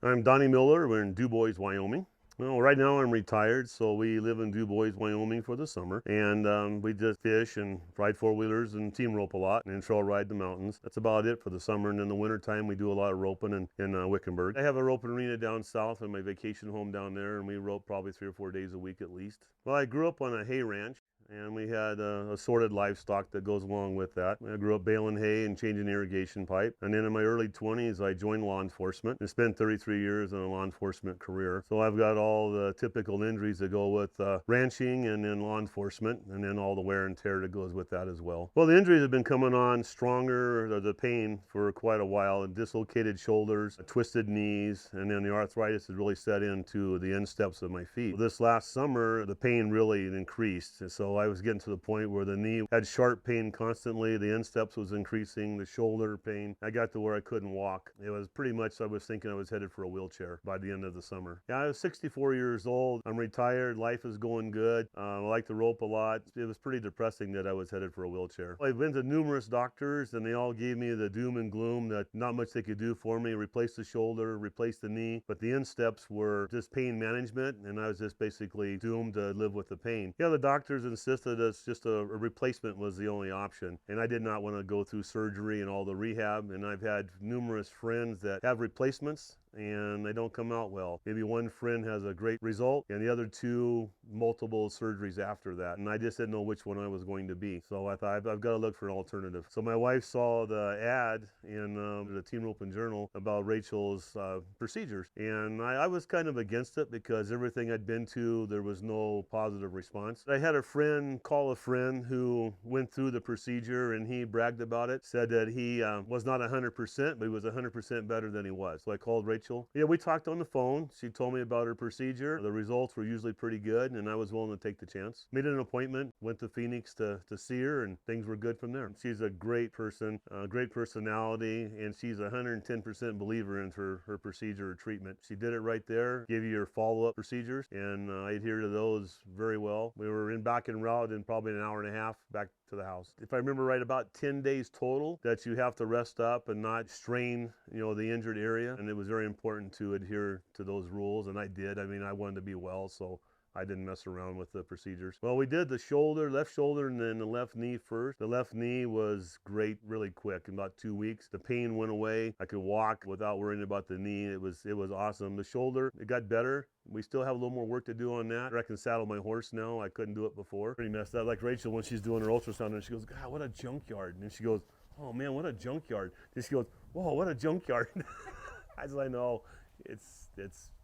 I'm Donnie Miller. We're in DuBois, Wyoming. Well, right now I'm retired, so we live in DuBois, Wyoming for the summer. And we just fish and ride four-wheelers and team rope a lot and trail ride the mountains. That's about it for the summer. And in the wintertime, we do a lot of roping in Wickenburg. I have a roping arena down south in my vacation home down there, and we rope probably 3 or 4 days a week at least. Well, I grew up on a hay ranch, and we had assorted livestock that goes along with that. I grew up baling hay and changing irrigation pipe. And then in my early 20s, I joined law enforcement and spent 33 years in a law enforcement career. So I've got all the typical injuries that go with ranching and then law enforcement, and then all the wear and tear that goes with that as well. Well, the injuries have been coming on stronger, the pain, for quite a while. Dislocated shoulders, twisted knees, and then the arthritis has really set into the insteps of my feet. This last summer, the pain really increased. And so I was getting to the point where the knee had sharp pain constantly, the insteps was increasing, the shoulder pain. I got to where I couldn't walk. It was pretty much, I was thinking I was headed for a wheelchair by the end of the summer. Yeah, I was 64 years old. I'm retired. Life is going good. I like to rope a lot. It was pretty depressing that I was headed for a wheelchair. I've been to numerous doctors, and they all gave me the doom and gloom that not much they could do for me. Replace the shoulder, replace the knee, but the insteps were just pain management, and I was just basically doomed to live with the pain. Yeah, the doctors insisted that just a replacement was the only option, and I did not want to go through surgery and all the rehab, and I've had numerous friends that have replacements and they don't come out well. Maybe one friend has a great result and the other two multiple surgeries after that, and I just didn't know which one I was going to be. So I thought I've got to look for an alternative. So my wife saw the ad in the Team Roping Journal about Rachel's procedures, and I was kind of against it because everything I'd been to, there was no positive response. I had a friend call a friend who went through the procedure, and he bragged about it, said that he was not 100%, but he was 100% better than he was. So I called Rachel. Yeah, we talked on the phone. She told me about her procedure. The results were usually pretty good, and I was willing to take the chance. Made an appointment, went to Phoenix to see her, and things were good from there. She's a great person, great personality, and she's a 110% believer in her procedure or treatment. She did it right there, gave you your follow-up procedures, and I adhere to those very well. We were back en route in probably an hour and a half back to the house. If I remember right, about 10 days total that you have to rest up and not strain, the injured area, and it was very important to adhere to those rules, and I did. I mean, I wanted to be well, so I didn't mess around with the procedures. Well, we did the shoulder, left shoulder, and then the left knee first. The left knee was great, really quick. In about 2 weeks, the pain went away. I could walk without worrying about the knee. It was awesome. The shoulder, it got better. We still have a little more work to do on that. I can saddle my horse now. I couldn't do it before. Pretty messed up. Like Rachel, when she's doing her ultrasound, and she goes, "God, what a junkyard!" And she goes, "Oh man, what a junkyard!" And she goes, "Whoa, what a junkyard!" I said, "I know,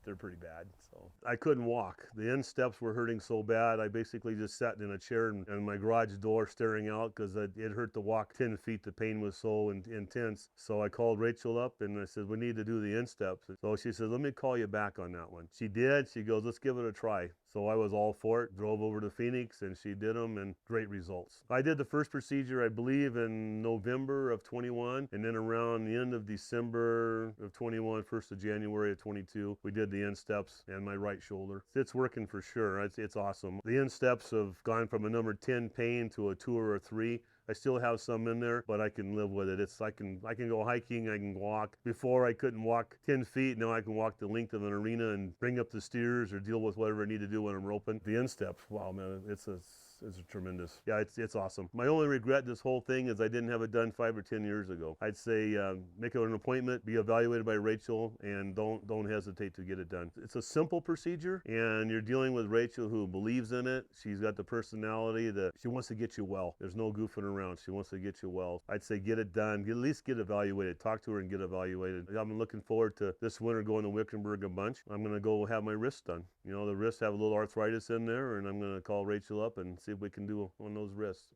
they're pretty bad." So I couldn't walk. The insteps were hurting so bad. I basically just sat in a chair in my garage door staring out because it hurt to walk 10 feet. The pain was so intense. So I called Rachel up and I said, "We need to do the insteps." So she said, "Let me call you back on that one." She did. She goes, "Let's give it a try." So I was all for it, drove over to Phoenix, and she did them, and great results. I did the first procedure, I believe, in November of 21, and then around the end of December of 21, 1st of January of 22, we did the insteps and my right shoulder. It's working for sure. It's awesome. The insteps have gone from a number 10 pain to a 2 or a 3. I still have some in there, but I can live with it. I can go hiking, I can walk. Before I couldn't walk 10 feet, now I can walk the length of an arena and bring up the steers or deal with whatever I need to do when I'm roping. The insteps, wow man, it's tremendous. Yeah, it's awesome. My only regret this whole thing is I didn't have it done 5 or 10 years ago. I'd say make an appointment, be evaluated by Rachel, and don't hesitate to get it done. It's a simple procedure, and you're dealing with Rachel who believes in it. She's got the personality that she wants to get you well. There's no goofing around. She wants to get you well. I'd say get it done. At least get evaluated. Talk to her and get evaluated. I'm looking forward to this winter going to Wickenburg a bunch. I'm going to go have my wrists done. The wrists have a little arthritis in there, and I'm going to call Rachel up and see if we can do on those wrists.